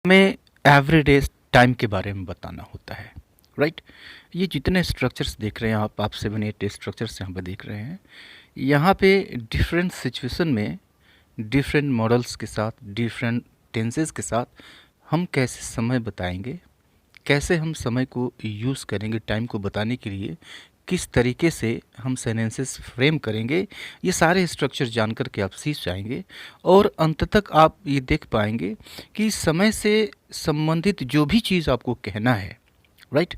हमें everyday time के बारे में बताना होता है, राइट। ये जितने स्ट्रक्चर्स देख रहे हैं आप 7-8 स्ट्रक्चर्स यहाँ पे देख रहे हैं। यहाँ पे डिफरेंट सिचुएशन में डिफरेंट मॉडल्स के साथ, डिफरेंट टेंसेस के साथ हम कैसे समय बताएंगे, कैसे हम समय को यूज़ करेंगे टाइम को बताने के लिए, किस तरीके से हम सेंटेंसेस फ्रेम करेंगे, ये सारे स्ट्रक्चर जानकर के आप सीख जाएंगे और अंत तक आप ये देख पाएंगे कि समय से संबंधित जो भी चीज़ आपको कहना है, राइट,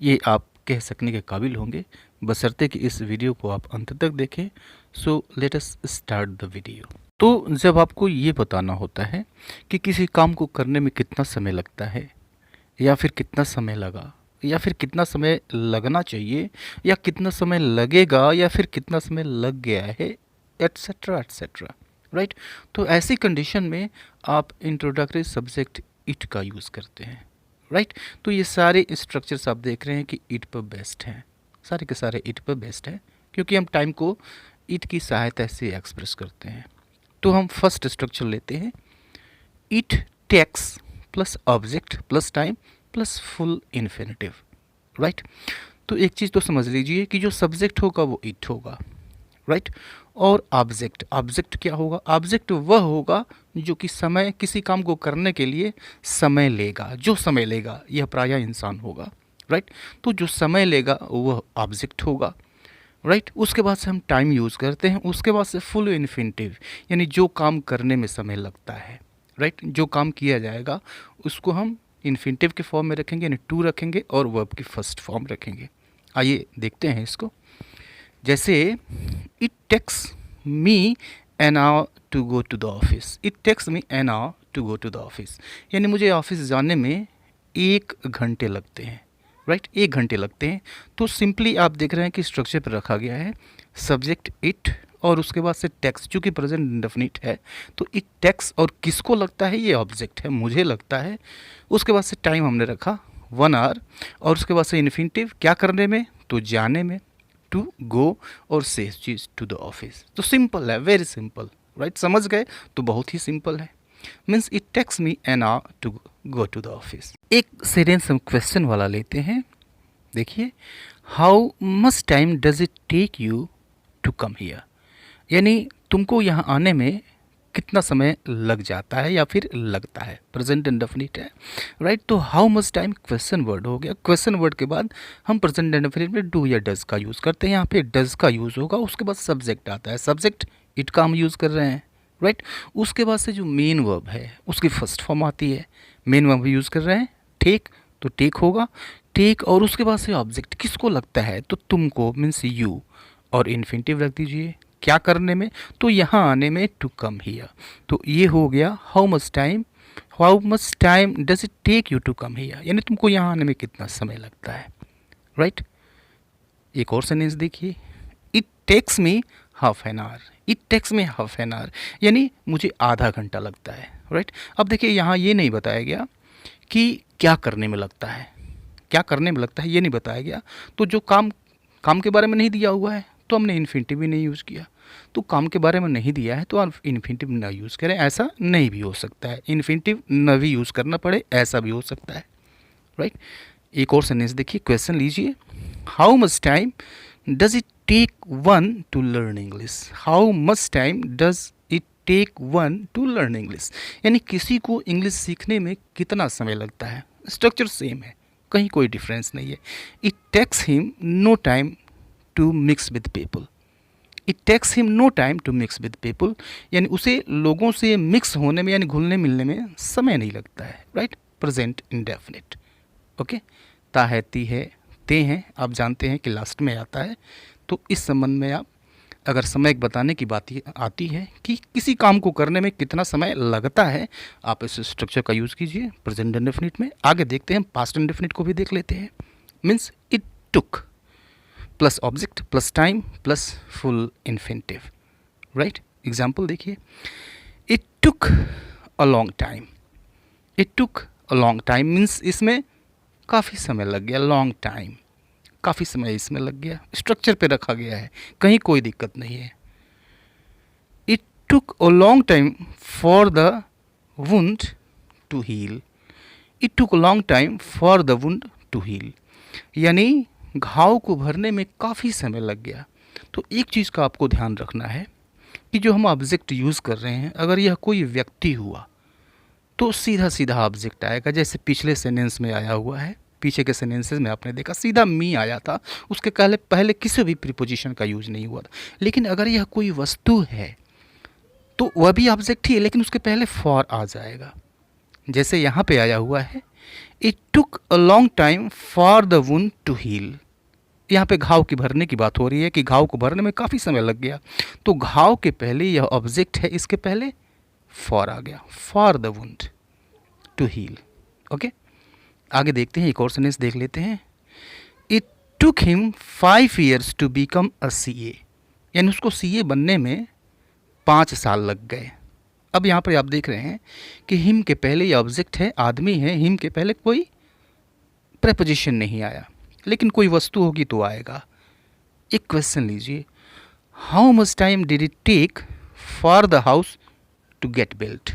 ये आप कह सकने के काबिल होंगे, बशर्ते कि इस वीडियो को आप अंत तक देखें। So let us start the video. तो जब आपको ये बताना होता है कि किसी काम को करने में कितना समय लगता है, या फिर कितना समय लगा, या फिर कितना समय लगना चाहिए, या कितना समय लगेगा, या फिर कितना समय लग गया है, एट्सेट्रा एट्सेट्रा, राइट। तो ऐसी कंडीशन में आप इंट्रोडक्टरी सब्जेक्ट इट का यूज़ करते हैं, राइट। तो ये सारे स्ट्रक्चर्स आप देख रहे हैं कि इट पर बेस्ड हैं, सारे के सारे इट पर बेस्ड हैं, क्योंकि हम टाइम को इट की सहायता से एक्सप्रेस करते हैं। तो हम फर्स्ट स्ट्रक्चर लेते हैं, it takes plus object plus time plus full infinitive, right. तो एक चीज़ तो समझ लीजिए कि जो सब्जेक्ट होगा वो इट होगा, राइट। और ऑब्जेक्ट, ऑब्जेक्ट क्या होगा? ऑब्जेक्ट वह होगा जो कि समय, किसी काम को करने के लिए समय लेगा, जो समय लेगा, यह प्रायः इंसान होगा, राइट। तो जो समय लेगा वह ऑब्जेक्ट होगा, राइट। उसके बाद से हम टाइम यूज़ करते हैं, उसके बाद से फुल इन्फिनिटिव, यानी जो काम करने में समय लगता है, राइट, जो काम किया जाएगा उसको हम इन्फिनिटिव के फॉर्म में रखेंगे, यानी टू रखेंगे और वर्ब की फर्स्ट फॉर्म रखेंगे। आइए देखते हैं इसको। जैसे it takes me an hour to go to the office, it takes me an hour to go to the office, यानी मुझे ऑफिस जाने में 1 घंटे लगते हैं, राइट, 1 घंटे लगते हैं। तो सिंपली आप देख रहे हैं कि स्ट्रक्चर पर रखा गया है सब्जेक्ट इट और उसके बाद से टेक्स, चूँकि प्रेजेंट इंडेफिनिट है तो इट टेक्स, और किसको लगता है? ये ऑब्जेक्ट है, मुझे लगता है। उसके बाद से टाइम हमने रखा 1 आवर, और उसके बाद से इन्फिनिटिव, क्या करने में? तो जाने में, टू गो, और शेष चीज टू द ऑफिस। तो सिंपल है, वेरी सिंपल, राइट। समझ गए? तो बहुत ही सिंपल है। Means it takes me an hour to go to the office. एक सेंटेंस हम क्वेश्चन वाला लेते हैं। देखिए, how much time does it take you to come here, यानी तुमको यहाँ आने में कितना समय लग जाता है या फिर लगता है। प्रेजेंट इंडेफिनिट है, राइट। तो how much time question word हो गया। क्वेश्चन वर्ड के बाद हम प्रेजेंट इंडेफिनिट में डू या डज का यूज़ करते हैं। यहाँ पे डज का यूज़ होगा, उसके बाद सब्जेक्ट आता है, सब्जेक्ट इट का हम यूज़ कर रहे हैं, राइट। उसके बाद से जो मेन वर्ब है उसकी फर्स्ट फॉर्म आती है, मेन वर्ब यूज़ कर रहे हैं, टेक, तो टेक होगा, टेक, और उसके बाद से ऑब्जेक्ट किसको लगता है? तो तुमको, मीन्स यू, और इन्फिनिटिव रख दीजिए, क्या करने में? तो यहाँ आने में, टू कम हियर। तो ये हो गया how much time does it take you to come here, यानी तुमको यहाँ आने में कितना समय लगता है, राइट। एक और सेंटेंस देखिए, it takes me half an hour, it takes me half an hour, यानी मुझे आधा घंटा लगता है, राइट। अब देखिए यहाँ ये नहीं बताया गया कि क्या करने में लगता है, क्या करने में लगता है ये नहीं बताया गया। तो जो काम के बारे में नहीं दिया हुआ है तो हमने इन्फिनिटिव भी नहीं यूज़ किया। तो काम के बारे में नहीं दिया है तो आप इन्फिनिटिव ना यूज़ करें, ऐसा नहीं भी हो सकता है। इन्फिनिटिव न भी यूज़ करना पड़े, ऐसा भी हो सकता है, राइट। एक और सेंटेंस देखिए, क्वेश्चन लीजिए, how much time does it take one to learn English, how much time does it take one to learn English, यानी किसी को इंग्लिश सीखने में कितना समय लगता है। स्ट्रक्चर सेम है, कहीं कोई डिफरेंस नहीं है। It takes him no time to mix with people, it takes him no time to mix with people, यानी उसे लोगों से मिक्स होने में, यानी घुलने मिलने में समय नहीं लगता है, राइट। Present indefinite, okay. ता है, ती है, ते हैं, आप जानते हैं कि लास्ट में आता है। तो इस संबंध में आप अगर समय बताने की बात आती है कि किसी काम को करने में कितना समय लगता है, आप इस स्ट्रक्चर का यूज़ कीजिए प्रेजेंट इंडेफिनिट में। आगे देखते हैं, पास्ट इंडेफिनिट को भी देख लेते हैं। Means it took plus object plus time plus full infinitive, right. Example देखिए, it took a long time, it took a long time means इसमें काफ़ी समय लग गया, लॉन्ग टाइम, काफ़ी समय इसमें लग गया, स्ट्रक्चर पे रखा गया है, कहीं कोई दिक्कत नहीं है। It took a long time for the wound to heal, it took long time for the wound to heal, यानी घाव को भरने में काफ़ी समय लग गया। तो एक चीज़ का आपको ध्यान रखना है कि जो हम ऑब्जेक्ट यूज़ कर रहे हैं, अगर यह कोई व्यक्ति हुआ तो सीधा सीधा ऑब्जेक्ट आएगा, जैसे पिछले सेंटेंस में आया हुआ है। पीछे के सेंटेंसेस में आपने देखा सीधा मी आया था, उसके पहले किसी भी प्रीपोजिशन का यूज नहीं हुआ था। लेकिन अगर यह कोई वस्तु है तो वह भी ऑब्जेक्ट ही है, लेकिन उसके पहले फॉर आ जाएगा। जैसे यहाँ पे आया हुआ है, it took a long time for the wound to heal. यहाँ पे घाव की भरने की बात हो रही है कि घाव को भरने में काफ़ी समय लग गया, तो घाव के पहले यह ऑब्जेक्ट है, इसके पहले फॉर आ गया, for the wound to heal. Okay, आगे देखते हैं, एक और सेंटेंस देख लेते हैं। It took him 5 years to become a CA, यानी उसको CA बनने में 5 साल लग गए। अब यहाँ पर आप देख रहे हैं कि हिम के पहले ये ऑब्जेक्ट है, आदमी है, हिम के पहले कोई प्रेपोजिशन नहीं आया, लेकिन कोई वस्तु होगी तो आएगा। एक क्वेश्चन लीजिए, how much time did it take for the house to get built.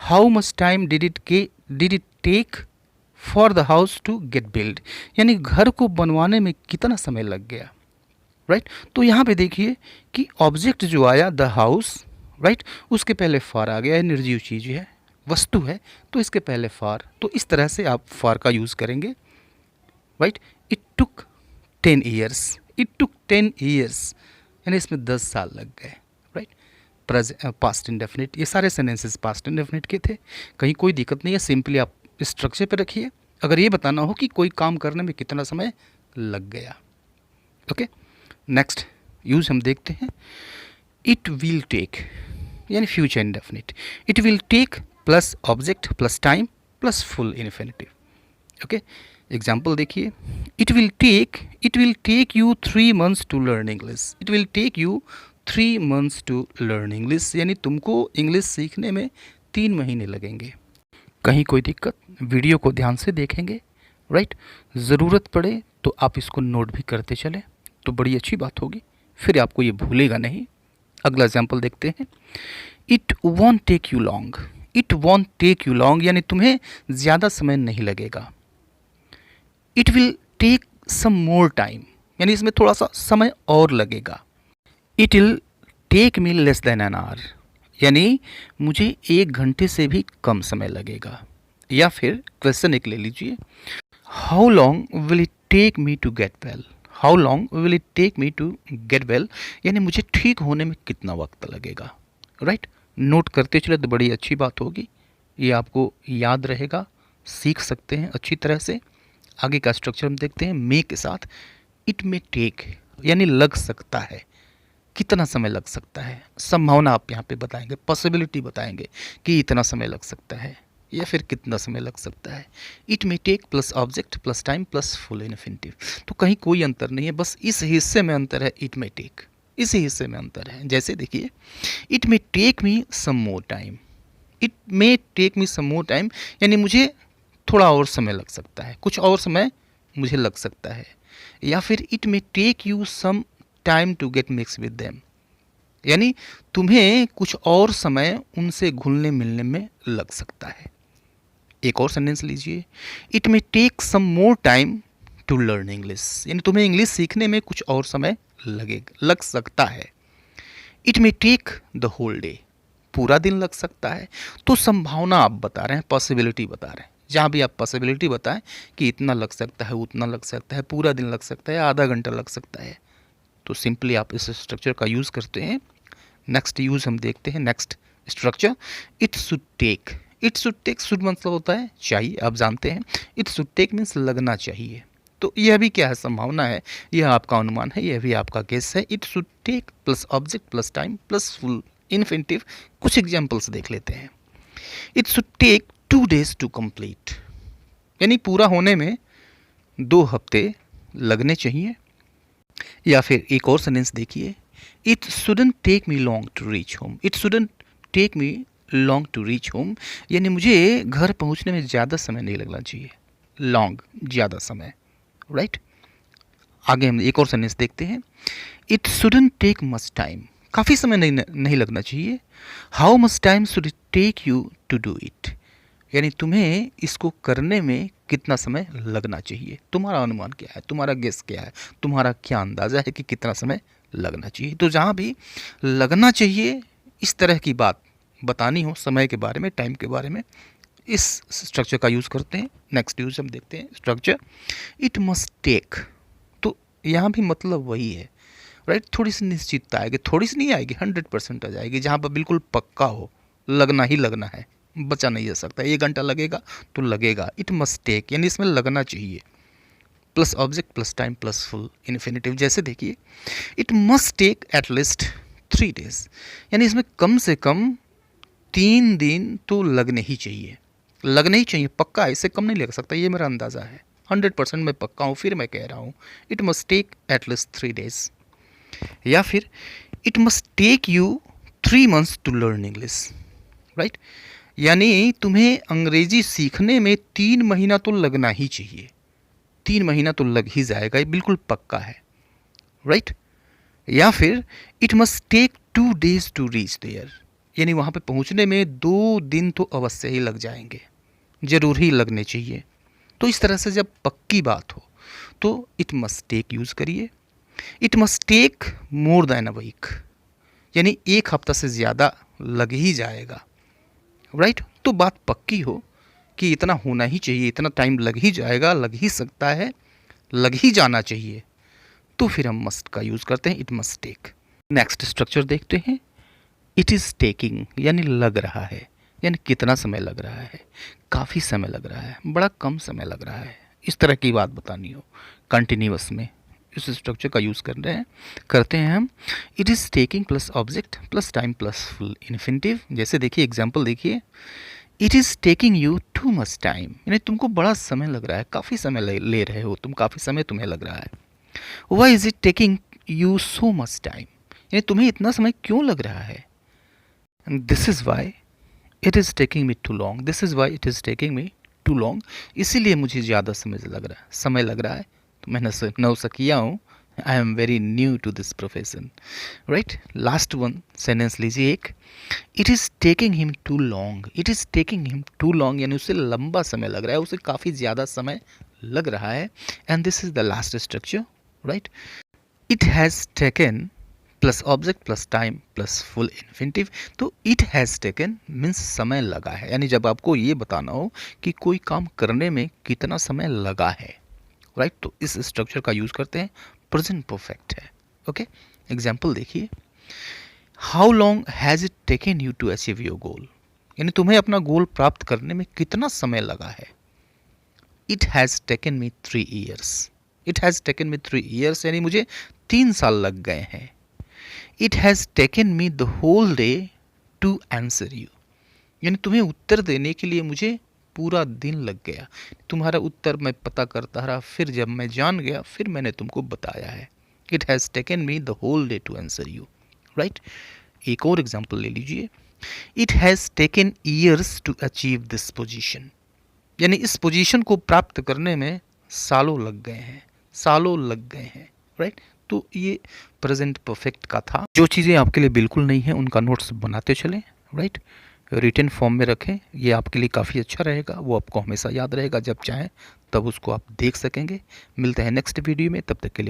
How much time did it take for the house to get build, यानी घर को बनवाने में कितना समय लग गया। राइट, तो यहाँ पे देखिए कि ऑब्जेक्ट जो आया द हाउस, राइट, उसके पहले फॉर आ गया है, निर्जीव चीज़ है, वस्तु है, तो इसके पहले फॉर। तो इस तरह से आप फॉर का यूज़ करेंगे। Right, it took 10 years, it took 10 years, यानी इसमें 10 साल लग गए। राइट, पास्ट इंडेफिनिट, ये सारे सेंटेंसेस पास्ट इंडेफिनिट के थे, कहीं कोई दिक्कत नहीं है। सिंपली आप स्ट्रक्चर पे रखिए, अगर ये बताना हो कि कोई काम करने में कितना समय लग गया। ओके, नेक्स्ट यूज हम देखते हैं, इट विल टेक, यानी future indefinite. It will take plus object plus time plus full infinitive. Okay, example देखिए, it will take you 3 months to learn English. It will take you 3 months to learn English, यानी तुमको English सीखने में 3 महीने लगेंगे। कहीं कोई दिक्कत, वीडियो को ध्यान से देखेंगे। राइट, ज़रूरत पड़े तो आप इसको नोट भी करते चलें तो बड़ी अच्छी बात होगी, फिर आपको ये भूलेगा नहीं। अगला एग्जाम्पल देखते हैं, it won't take you long. It won't take you long, यानी तुम्हें ज़्यादा समय नहीं लगेगा। It will take some more time, यानी इसमें थोड़ा सा समय और लगेगा। It will take me less than an hour, यानी मुझे 1 घंटे से भी कम समय लगेगा। या फिर क्वेश्चन एक ले लीजिए, how long will it take me to get well. How long will it take me to get well, यानी मुझे ठीक होने में कितना वक्त लगेगा। राइट, नोट करते चले तो बड़ी अच्छी बात होगी, ये आपको याद रहेगा, सीख सकते हैं अच्छी तरह से। आगे का स्ट्रक्चर हम देखते हैं, मे के साथ। इट मे टेक, यानी लग सकता है, कितना समय लग सकता है, संभावना आप यहाँ पे बताएंगे, पॉसिबिलिटी बताएंगे कि इतना समय लग सकता है या फिर कितना समय लग सकता है। It may take plus object plus time plus full infinitive, तो कहीं कोई अंतर नहीं है, बस इस हिस्से में अंतर है, इट मे टेक, इसी हिस्से में अंतर है। जैसे देखिए, it may take me some more time. It may take me some more time, यानी मुझे थोड़ा और समय लग सकता है, कुछ और समय मुझे लग सकता है। या फिर it may take you some time to get mix with them, यानी तुम्हें कुछ और समय उनसे घुलने मिलने में लग सकता है। एक और सेंटेंस लीजिए, it may take some more time to learn English, यानी तुम्हें इंग्लिश सीखने में कुछ और समय लग सकता है। It may take the whole day, पूरा दिन लग सकता है। तो संभावना आप बता रहे हैं, पॉसिबिलिटी बता रहे हैं। जहाँ भी आप पॉसिबिलिटी बताएं कि इतना लग सकता है, उतना लग सकता है, पूरा दिन लग सकता है, आधा घंटा लग सकता है, तो सिंपली आप इस स्ट्रक्चर का यूज़ करते हैं। नेक्स्ट यूज़ हम देखते हैं, next structure, it should take. It should take, should मतलब होता है चाहिए, आप जानते हैं। इट शुड टेक मीन्स लगना चाहिए, तो यह भी क्या है, संभावना है, यह आपका अनुमान है, यह भी आपका गेस है। It should take plus object plus time plus full infinitive. कुछ एग्जाम्पल्स देख लेते हैं। It should take 2 days to complete, यानी पूरा होने में 2 हफ्ते लगने चाहिए। या फिर एक और सेंटेंस देखिए, it shouldn't take me long to reach home. It shouldn't take me long to reach home, यानी मुझे घर पहुंचने में ज़्यादा समय नहीं लगना चाहिए। लॉन्ग, ज़्यादा समय। राइट, आगे हम एक और सेंटेंस देखते हैं, it shouldn't take much time, काफ़ी समय नहीं लगना चाहिए। How much time should it take you to do it, यानी तुम्हें इसको करने में कितना समय लगना चाहिए, तुम्हारा अनुमान क्या है, तुम्हारा गेस क्या है, तुम्हारा क्या अंदाज़ा है कि कितना समय लगना चाहिए। तो जहाँ भी लगना चाहिए इस तरह की बात बतानी हो समय के बारे में, टाइम के बारे में, इस स्ट्रक्चर का यूज़ करते हैं। नेक्स्ट यूज हम देखते हैं स्ट्रक्चर इट मस्ट टेक। तो यहाँ भी मतलब वही है, राइट। थोड़ी सी निश्चितता आएगी, थोड़ी सी नहीं आएगी, 100% आ जाएगी। जहाँ पर बिल्कुल पक्का हो, लगना ही लगना है, बचा नहीं जा सकता, 1 घंटा लगेगा तो लगेगा। इट मस्ट टेक यानी इसमें लगना चाहिए, plus object plus time plus full infinitive. जैसे देखिए it must take at least 3 days, यानी इसमें कम से कम 3 दिन तो लगने ही चाहिए, लगने ही चाहिए, पक्का है, इससे कम नहीं लग सकता, ये मेरा अंदाज़ा है, 100% मैं पक्का हूँ, फिर मैं कह रहा हूँ it must take at least 3 days। या फिर it must take you 3 months to learn English, right. यानी तुम्हें अंग्रेजी सीखने में 3 महीना तो लगना ही चाहिए, 3 महीना तो लग ही जाएगा, ये बिल्कुल पक्का है, राइट। या फिर it must take 2 days to reach there, यानी वहाँ पे पहुँचने में 2 दिन तो अवश्य ही लग जाएंगे, ज़रूर ही लगने चाहिए। तो इस तरह से जब पक्की बात हो तो इट मस्ट टेक यूज़ करिए। It must take more than a week, यानी 1 हफ्ता से ज़्यादा लग ही जाएगा, राइट। तो बात पक्की हो कि इतना होना ही चाहिए, इतना टाइम लग ही जाएगा, लग ही सकता है, लग ही जाना चाहिए, तो फिर हम मस्ट का यूज़ करते हैं, it must take. Next structure देखते हैं इट इज़ टेकिंग, यानी लग रहा है, यानी कितना समय लग रहा है, काफ़ी समय लग रहा है, बड़ा कम समय लग रहा है, इस तरह की बात बतानी हो कंटिन्यूअस में, इस स्ट्रक्चर का यूज़ करते हैं हम। It is taking plus object plus time plus full infinitive. जैसे देखिए एग्जांपल देखिए it is taking you too much time, यानी तुमको बड़ा समय लग रहा है, काफ़ी समय ले रहे हो तुम, काफ़ी समय तुम्हें लग रहा है। Why is it taking you so much time, यानी तुम्हें इतना समय क्यों लग रहा है। This is why it is taking me too long, this is why it is taking me too long, इसीलिए मुझे ज़्यादा समय लग रहा है। तो मैं नौसिखिया हूँ, I am very new to this profession, right. Last one sentence लीजिए एक, it is taking him too long, it is taking him too long, यानी उसे लंबा समय लग रहा है, उसे काफ़ी ज़्यादा समय लग रहा है। And this is the last structure, right. It has taken plus object plus time plus full infinitive. तो इट हैज़ टेकन मीन्स समय लगा है, यानी जब आपको ये बताना हो कि कोई काम करने में कितना समय लगा है, राइट, तो इस स्ट्रक्चर का यूज़ करते हैं, प्रेजेंट परफेक्ट है, ओके। एग्जाम्पल देखिए how long has it taken you to achieve your goal, यानी तुम्हें अपना गोल प्राप्त करने में कितना समय लगा है। It has taken me 3 years, it has taken me 3 years, यानी मुझे 3 साल लग गए हैं। It has taken me the whole day to answer you, यानी तुम्हें उत्तर देने के लिए मुझे पूरा दिन लग गया, तुम्हारा उत्तर मैं पता करता रहा, फिर जब मैं जान गया फिर मैंने तुमको बताया है। It has taken me the whole day to answer you, right. एक और एग्जाम्पल ले लीजिए, it has taken years to achieve this position, यानी इस पोजीशन को प्राप्त करने में सालों लग गए हैं, सालों लग गए हैं, राइट। तो ये प्रेजेंट परफेक्ट का था। जो चीज़ें आपके लिए बिल्कुल नहीं हैं उनका नोट्स बनाते चलें, राइट, रिटन फॉर्म में रखें, ये आपके लिए काफ़ी अच्छा रहेगा, वो आपको हमेशा याद रहेगा, जब चाहें तब उसको आप देख सकेंगे। मिलते हैं नेक्स्ट वीडियो में, तब तक के लिए